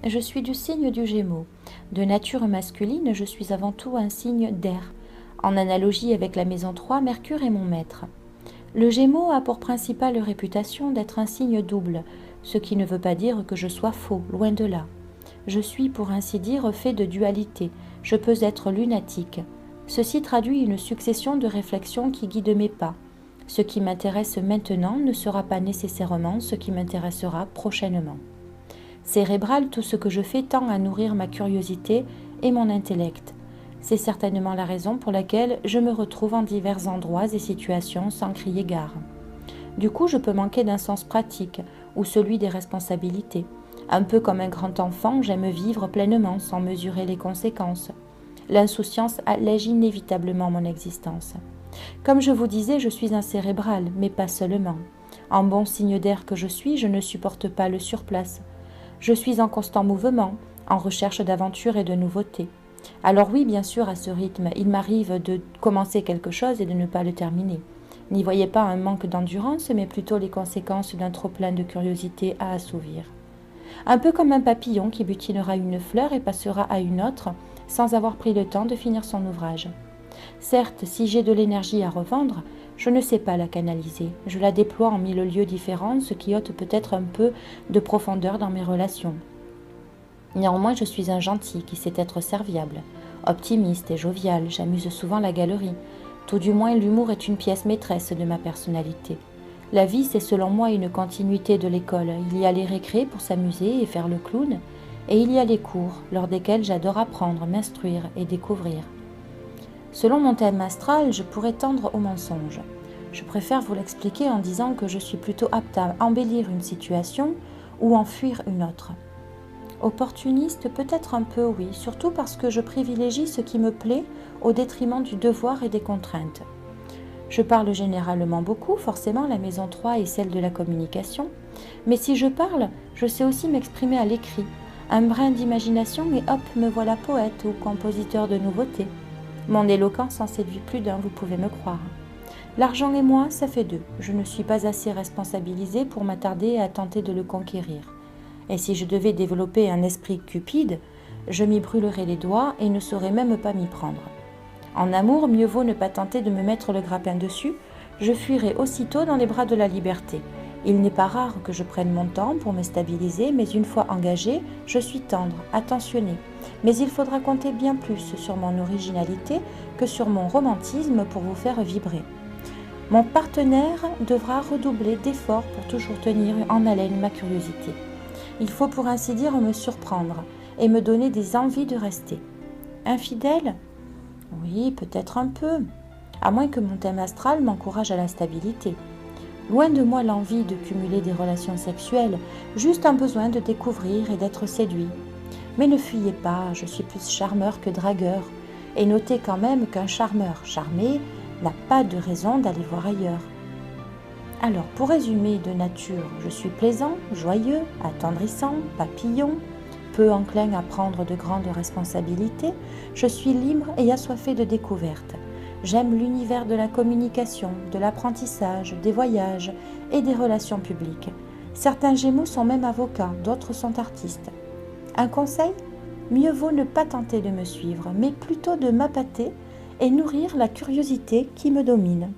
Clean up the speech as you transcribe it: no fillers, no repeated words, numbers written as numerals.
Je suis du signe du Gémeaux. De nature masculine, je suis avant tout un signe d'air. En analogie avec la maison 3, Mercure est mon maître. Le Gémeaux a pour principale réputation d'être un signe double, ce qui ne veut pas dire que je sois faux, loin de là. Je suis, pour ainsi dire, fait de dualité, je peux être lunatique. Ceci traduit une succession de réflexions qui guident mes pas. Ce qui m'intéresse maintenant ne sera pas nécessairement ce qui m'intéressera prochainement. Cérébral, tout ce que je fais tend à nourrir ma curiosité et mon intellect. C'est certainement la raison pour laquelle je me retrouve en divers endroits et situations sans crier gare. Du coup, je peux manquer d'un sens pratique ou celui des responsabilités. Un peu comme un grand enfant, j'aime vivre pleinement sans mesurer les conséquences. L'insouciance allège inévitablement mon existence. Comme je vous disais, je suis un cérébral, mais pas seulement. En bon signe d'air que je suis, je ne supporte pas le surplace. Je suis en constant mouvement, en recherche d'aventure et de nouveautés. Alors oui, bien sûr, à ce rythme, il m'arrive de commencer quelque chose et de ne pas le terminer. N'y voyez pas un manque d'endurance, mais plutôt les conséquences d'un trop-plein de curiosité à assouvir. Un peu comme un papillon qui butinera une fleur et passera à une autre, sans avoir pris le temps de finir son ouvrage. Certes, si j'ai de l'énergie à revendre, je ne sais pas la canaliser. Je la déploie en 1000 lieux différents, ce qui ôte peut-être un peu de profondeur dans mes relations. Néanmoins, je suis un gentil qui sait être serviable, optimiste et jovial, j'amuse souvent la galerie. Tout du moins, l'humour est une pièce maîtresse de ma personnalité. La vie, c'est selon moi une continuité de l'école. Il y a les récrés pour s'amuser et faire le clown, et il y a les cours, lors desquels j'adore apprendre, m'instruire et découvrir. Selon mon thème astral, je pourrais tendre au mensonge. Je préfère vous l'expliquer en disant que je suis plutôt apte à embellir une situation ou en fuir une autre. Opportuniste, peut-être un peu, oui, surtout parce que je privilégie ce qui me plaît au détriment du devoir et des contraintes. Je parle généralement beaucoup, forcément la maison 3 est celle de la communication, mais si je parle, je sais aussi m'exprimer à l'écrit. Un brin d'imagination et hop, me voilà poète ou compositeur de nouveautés. Mon éloquence en séduit plus d'un, vous pouvez me croire. L'argent et moi, ça fait deux. Je ne suis pas assez responsabilisée pour m'attarder à tenter de le conquérir. Et si je devais développer un esprit cupide, je m'y brûlerais les doigts et ne saurais même pas m'y prendre. En amour, mieux vaut ne pas tenter de me mettre le grappin dessus, je fuirai aussitôt dans les bras de la liberté. Il n'est pas rare que je prenne mon temps pour me stabiliser, mais une fois engagée, je suis tendre, attentionnée. Mais il faudra compter bien plus sur mon originalité que sur mon romantisme pour vous faire vibrer. Mon partenaire devra redoubler d'efforts pour toujours tenir en haleine ma curiosité. Il faut pour ainsi dire me surprendre et me donner des envies de rester. Infidèle ? Oui, peut-être un peu, à moins que mon thème astral m'encourage à la stabilité. Loin de moi l'envie de cumuler des relations sexuelles, juste un besoin de découvrir et d'être séduit. Mais ne fuyez pas, je suis plus charmeur que dragueur, et notez quand même qu'un charmeur charmé n'a pas de raison d'aller voir ailleurs. Alors, pour résumer de nature, je suis plaisant, joyeux, attendrissant, papillon, peu enclin à prendre de grandes responsabilités, je suis libre et assoiffé de découvertes. J'aime l'univers de la communication, de l'apprentissage, des voyages et des relations publiques. Certains Gémeaux sont même avocats, d'autres sont artistes. Un conseil ? Mieux vaut ne pas tenter de me suivre, mais plutôt de m'appâter et nourrir la curiosité qui me domine.